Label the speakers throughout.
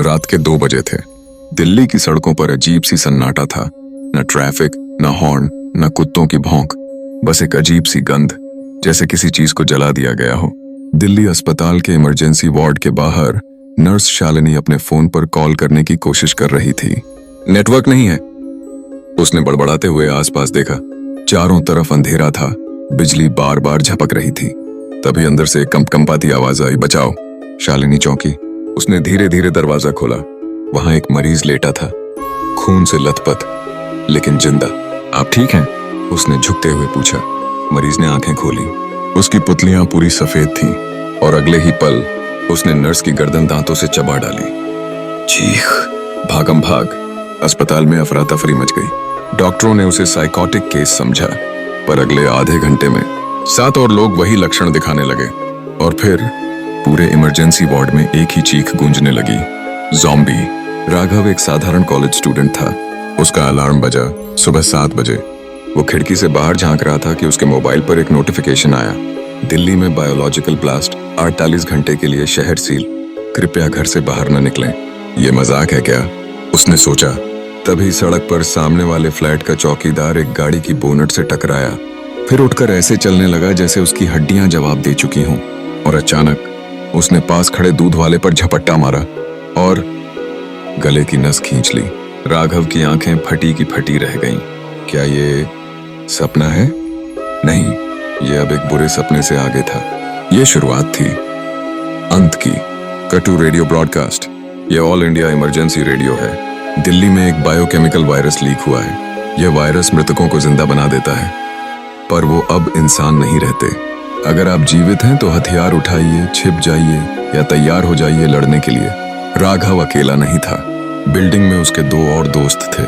Speaker 1: रात के 2 बजे थे। दिल्ली की सड़कों पर अजीब सी सन्नाटा था। न ट्रैफिक, न हॉर्न, न कुत्तों की भौंक, बस एक अजीब सी गंध, जैसे किसी चीज को जला दिया गया हो। दिल्ली अस्पताल के इमरजेंसी वार्ड के बाहर नर्स शालिनी अपने फोन पर कॉल करने की कोशिश कर रही थी। नेटवर्क नहीं है, उसने बड़बड़ाते हुए आसपास देखा। चारों तरफ अंधेरा था, बिजली बार बार झपक रही थी। तभी अंदर से एक कंपकंपाती आवाज आई, बचाओ। शालिनी चौंकी। उसने धीरे धीरे दरवाजा खोला। वहां एक मरीज लेटा था, खून से लथपथ लेकिन जिंदा। आप ठीक हैं? उसने झुकते हुए पूछा। मरीज ने आंखें खोली। उसकी पुतलियां पूरी सफेद थीं और अगले ही पल उसने नर्स की गर्दन दांतों से चबा डाली। चीख, भागम भाग। अस्पताल में अफरा तफरी मच गई। डॉक्टरों ने उसे साइकोटिक केस समझा, पर अगले आधे घंटे में 7 और लोग वही लक्षण दिखाने लगे। और फिर पूरे इमरजेंसी वार्ड में एक ही चीख गूंजने लगी, ज़ॉम्बी। राघव एक साधारण कॉलेज स्टूडेंट था। उसका अलार्म बजा सुबह 7 बजे। वो खिड़की से बाहर झांक रहा था कि उसके मोबाइल पर एक नोटिफिकेशन आया, दिल्ली में बायोलॉजिकल ब्लास्ट, 48 घंटे के लिए शहर सील, कृपया घर से बाहर न निकलें। ये मजाक है क्या? उसने सोचा। तभी सड़क पर सामने वाले फ्लैट का चौकीदार एक गाड़ी की बोनट से टकराया, फिर उठकर ऐसे चलने लगा जैसे उसकी हड्डियां जवाब दे चुकी हों। और अचानक उसने पास खड़े दूध वाले पर झपट्टा मारा और गले की नस खींच ली। राघव की आंखें फटी की फटी रह गईं। क्या ये सपना है? नहीं, ये अब एक बुरे सपने से आगे था। ये शुरुआत थी अंत की। कटु रेडियो ब्रॉडकास्ट, ये ऑल इंडिया इमरजेंसी रेडियो है। दिल्ली में एक बायोकेमिकल वायरस लीक हुआ है। यह वायरस मृतकों को जिंदा बना देता है, पर वो अब इंसान नहीं रहते। अगर आप जीवित हैं तो हथियार उठाइए, छिप जाइए या तैयार हो जाइए लड़ने के लिए। राघव अकेला नहीं था। बिल्डिंग में उसके 2 और दोस्त थे।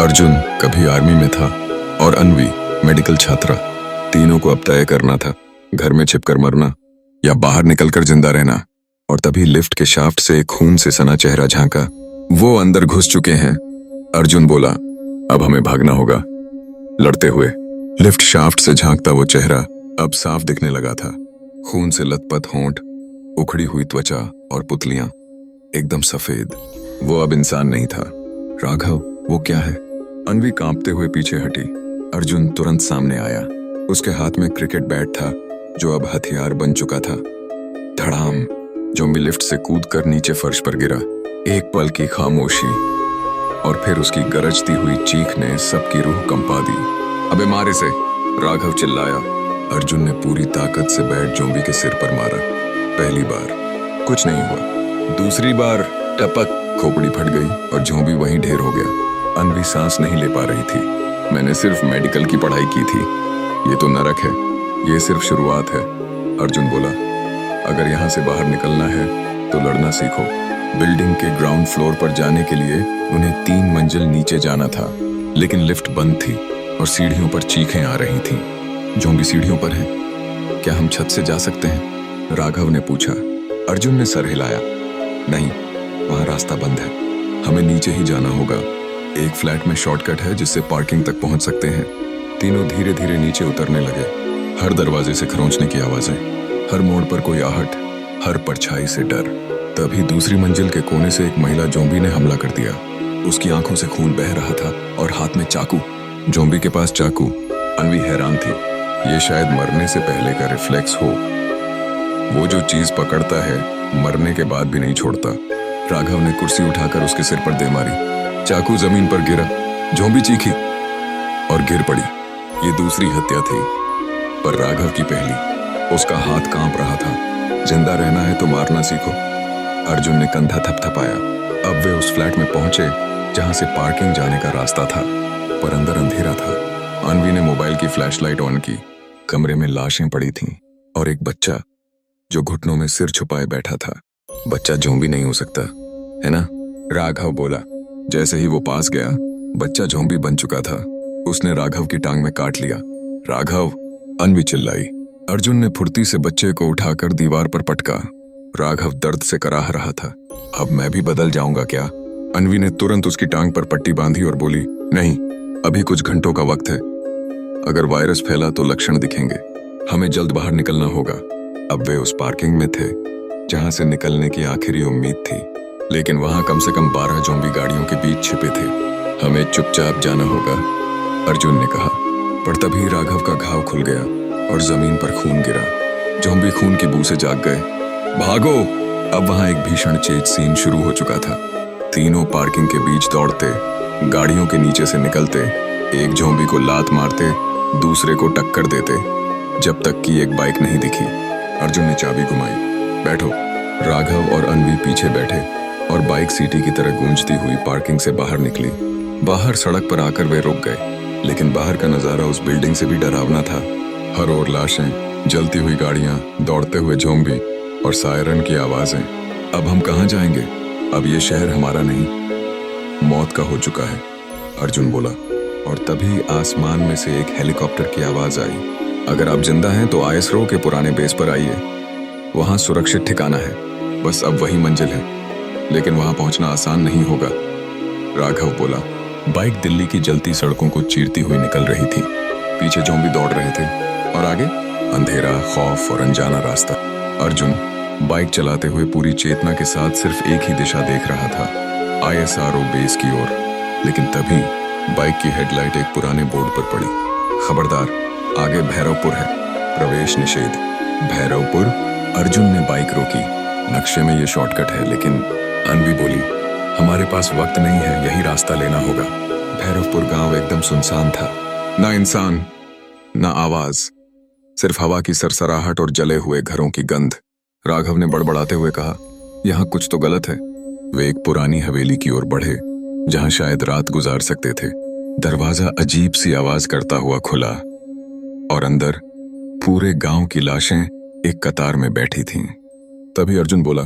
Speaker 1: अर्जुन कभी आर्मी में था और अन्वी मेडिकल छात्रा। तीनों को अब तय करना था, घर में छिपकर मरना या बाहर निकलकर जिंदा रहना। और तभी लिफ्ट के शाफ्ट से एक खून से सना चेहरा झांका। वो अंदर घुस चुके हैं। अर्जुन बोला, अब हमें भागना होगा। लड़ते हुए लिफ्ट शाफ्ट से झांकता वो चेहरा अब साफ दिखने लगा था। खून से लथपथ होंठ, उखड़ी हुई त्वचा और पुतलियां एकदम सफेद। वो अब इंसान नहीं था। राघव, वो क्या है? अन्वी कांपते हुए पीछे हटी। अर्जुन तुरंत सामने आया। उसके हाथ में क्रिकेट बैट था, जो अब हथियार बन चुका था। धड़ाम, ज़ॉम्बी लिफ्ट से कूदकर नीचे फर्श पर गिरा। एक पल की खामोशी और फिर उसकी गरजती हुई चीख ने सबकी रूह कंपा दी। अबे मार इसे! राघव चिल्लाया। अर्जुन ने पूरी ताकत से बैट ज़ॉम्बी के सिर पर मारा। पहली बार कुछ नहीं हुआ। दूसरी बार टपक, खोपड़ी फट गई और ज़ॉम्बी वहीं ढेर हो गया। अन्वी सांस नहीं ले पा रही थी। मैंने सिर्फ मेडिकल की पढ़ाई की थी। ये तो नरक है। ये सिर्फ शुरुआत है। अर्जुन बोला, अगर यहाँ से बाहर निकलना है तो लड़ना सीखो। बिल्डिंग के ग्राउंड फ्लोर पर जाने के लिए उन्हें 3 मंजिल नीचे जाना था, लेकिन लिफ्ट बंद थी और सीढ़ियों पर चीखें आ रही थीं। ज़ॉम्बी सीढ़ियों पर हैं। क्या हम छत से जा सकते हैं? राघव ने पूछा। अर्जुन ने सर हिलाया। नहीं, वहां रास्ता बंद है। हमें नीचे ही जाना होगा। एक फ्लैट में शॉर्टकट है जिससे पार्किंग तक पहुंच सकते हैं। तीनों धीरे धीरे नीचे उतरने लगे। हर दरवाजे से खरोंचने की आवाजें, हर मोड़ पर कोई आहट, हर परछाई से डर। तभी दूसरी मंजिल के कोने से एक महिला ज़ॉम्बी ने हमला कर दिया। उसकी आंखों से खून बह रहा था और हाथ में चाकू। ज़ॉम्बी के पास चाकू। अन्वी हैरान थी। ये शायद मरने से पहले का रिफ्लेक्स हो। वो जो चीज पकड़ता है मरने के बाद भी नहीं छोड़ता। राघव ने कुर्सी उठाकर उसके सिर पर दे मारी। चाकू जमीन पर गिरा। ज़ॉम्बी चीखी और गिर पड़ी। ये दूसरी हत्या थी, पर राघव की पहली। उसका हाथ कांप रहा था। जिंदा रहना है तो मारना सीखो। अर्जुन ने कंधा थपथपाया। अब वे उस फ्लैट में पहुंचे जहां से पार्किंग जाने का रास्ता था, पर अंदर अंधेरा था। अन्वी ने मोबाइल की फ्लैशलाइट ऑन की। कमरे में लाशें पड़ी थीं और एक बच्चा जो घुटनों में सिर छुपाए बैठा था। बच्चा ज़ॉम्बी नहीं हो सकता, है ना? राघव बोला। जैसे ही वो पास गया, बच्चा ज़ॉम्बी बन चुका था। उसने राघव की टांग में काट लिया। राघव! अन्वी चिल्लाई। अर्जुन ने फुर्ती से बच्चे को उठाकर दीवार पर पटका। राघव दर्द से कराह रहा था। अब मैं भी बदल जाऊंगा क्या? अन्वी ने तुरंत उसकी टांग पर पट्टी बांधी और बोली, नहीं, अभी कुछ घंटों का वक्त है। अगर वायरस फैला तो लक्षण दिखेंगे। हमें जल्द बाहर निकलना होगा। अब वे उस पार्किंग में थे जहां से निकलने की आखिरी उम्मीद थी। लेकिन वहां कम से कम 12 ज़ॉम्बी गाड़ियों के बीच छिपे थे। हमें चुपचाप जाना होगा, अर्जुन ने कहा। पर तभी राघव का घाव खुल गया और जमीन पर खून गिरा। ज़ॉम्बी खून की बू से जाग गए। भागो! अब वहां एक भीषण चेज सीन शुरू हो चुका था। तीनों पार्किंग के बीच दौड़ते, गाड़ियों के नीचे से निकलते, एक ज़ॉम्बी को लात मारते, दूसरे को टक्कर देते, जब तक कि एक बाइक नहीं दिखी। अर्जुन ने चाबी घुमाई। बैठो। राघव और अन्वी पीछे बैठे और बाइक सीटी की तरह गूंजती हुई पार्किंग से बाहर निकली। बाहर सड़क पर आकर वे रुक गए, लेकिन बाहर का नजारा उस बिल्डिंग से भी डरावना था। हर ओर लाशें, जलती हुई गाड़ियां, दौड़ते हुए ज़ॉम्बी और सायरन की आवाजें। अब हम कहाँ जाएंगे? अब ये शहर हमारा नहीं, मौत का हो चुका है, अर्जुन बोला। और तभी आसमान में से एक हेलीकॉप्टर की आवाज आई। अगर आप जिंदा हैं तो आईएसआरओ के पुराने बेस पर आइए, वहां सुरक्षित ठिकाना है। बस अब वही मंजिल है, लेकिन वहां पहुंचना आसान नहीं होगा, राघव बोला। बाइक दिल्ली की जलती सड़कों को चीरती हुई निकल रही थी। पीछे ज़ॉम्बी दौड़ रहे थे और आगे अंधेरा, खौफ और अनजाना रास्ता। अर्जुन बाइक चलाते हुए पूरी चेतना के साथ सिर्फ एक ही दिशा देख रहा था, आईएसआरओ बेस की ओर। लेकिन तभी बाइक की हेडलाइट एक पुराने बोर्ड पर पड़ी। खबरदार, आगे भैरवपुर है, प्रवेश निषेध। भैरवपुर? अर्जुन ने बाइक रोकी। नक्शे में ये शॉर्टकट है, लेकिन अन्वी बोली, हमारे पास वक्त नहीं है, यही रास्ता लेना होगा। भैरवपुर गांव एकदम सुनसान था। ना इंसान, ना आवाज, सिर्फ हवा की सरसराहट और जले हुए घरों की गंध। राघव ने बड़बड़ाते हुए कहा, यहाँ कुछ तो गलत है। वे एक पुरानी हवेली की ओर बढ़े, जहां शायद रात गुजार सकते थे। दरवाजा अजीब सी आवाज करता हुआ खुला और अंदर पूरे गांव की लाशें एक कतार में बैठी थीं। तभी अर्जुन बोला,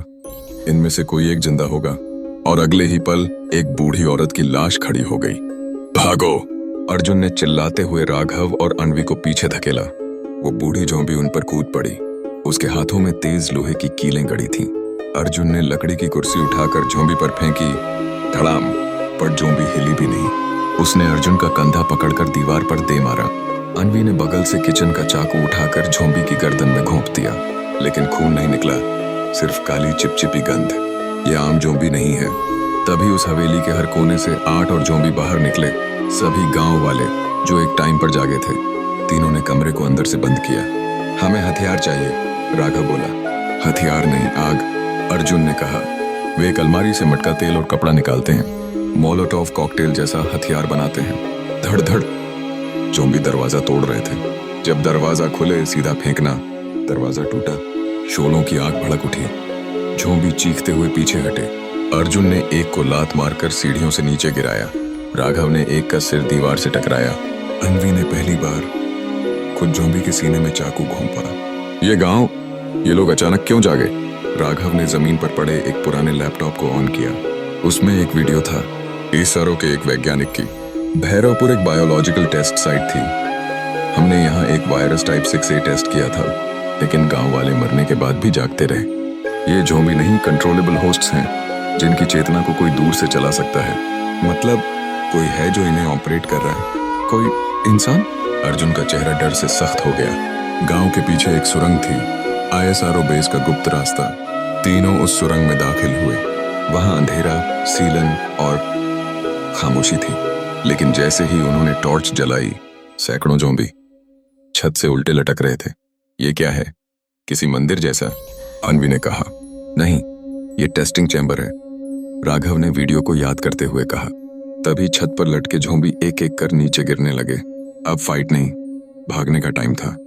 Speaker 1: इनमें से कोई एक जिंदा होगा। और अगले ही पल एक बूढ़ी औरत की लाश खड़ी हो गई। भागो! अर्जुन ने चिल्लाते हुए राघव और अन्वी को पीछे धकेला। वो बूढ़ी ज़ॉम्बी उन पर कूद पड़ी। उसके हाथों में तेज लोहे की कीलें गड़ी थीं। अर्जुन ने लकड़ी की कुर्सी उठाकर ज़ॉम्बी पर फेंकी। धड़ाम! पर ज़ॉम्बी हिली भी नहीं। उसने अर्जुन का कंधा पकड़कर दीवार पर दे मारा। अन्वी ने बगल से किचन का चाकू उठाकर ज़ॉम्बी की गर्दन में घोंप दिया, लेकिन खून नहीं निकला, सिर्फ काली चिपचिपी गंध। ये आम ज़ॉम्बी नहीं है। तभी उस हवेली के हर कोने से 8 और ज़ॉम्बी बाहर निकले, सभी गांव वाले जो एक टाइम पर जागे थे। तीनों ने कमरे को अंदर से बंद किया। हमें हथियार चाहिए, राघव बोला। हथियार नहीं, आग, अर्जुन ने कहा। वे एक अलमारी से मटका तेल और कपड़ा निकालते हैं, मोलोटोव कॉकटेल जैसा हथियार बनाते हैं। धड़ धड़ ज़ॉम्बी दरवाजा तोड़ रहे थे। जब दरवाजा खुले, सीधा फेंकना। दरवाजा टूटा, शोलों की आग भड़क उठी। ज़ॉम्बी चीखते हुए पीछे हटे। अर्जुन ने एक को लात मारकर सीढ़ियों से नीचे गिराया। राघव ने एक का सिर दीवार से टकराया। अन्वी ने पहली बार खुद ज़ॉम्बी के सीने में चाकू घोंपा। ये गांव, ये लोग अचानक क्यों जागे? राघव ने जमीन पर पड़े एक पुराने लैपटॉप को ऑन किया। उसमें एक वीडियो था, इसरो के एक वैज्ञानिक की। भैरवपुर एक बायोलॉजिकल टेस्ट साइट थी। हमने यहाँ एक वायरस टाइप 6A टेस्ट किया था, लेकिन गांव वाले मरने के बाद भी जागते रहे। ये ज़ॉम्बी नहीं, कंट्रोलेबल होस्ट्स हैं, जिनकी चेतना को कोई दूर से चला सकता है। मतलब कोई है जो इन्हें ऑपरेट कर रहा है। कोई इंसान? अर्जुन का चेहरा डर से सख्त हो गया। गांव के पीछे एक सुरंग थी, आईएसआरओ बेस का गुप्त रास्ता। तीनों उस सुरंग में दाखिल हुए। वहां अंधेरा, सीलन और खामोशी थी। लेकिन जैसे ही उन्होंने टॉर्च जलाई, सैकड़ों ज़ॉम्बी छत से उल्टे लटक रहे थे। ये क्या है? किसी मंदिर जैसा, अन्वी ने कहा। नहीं, ये टेस्टिंग चैम्बर है, राघव ने वीडियो को याद करते हुए कहा। तभी छत पर लटके ज़ॉम्बी एक एक कर नीचे गिरने लगे। अब फाइट नहीं, भागने का टाइम था।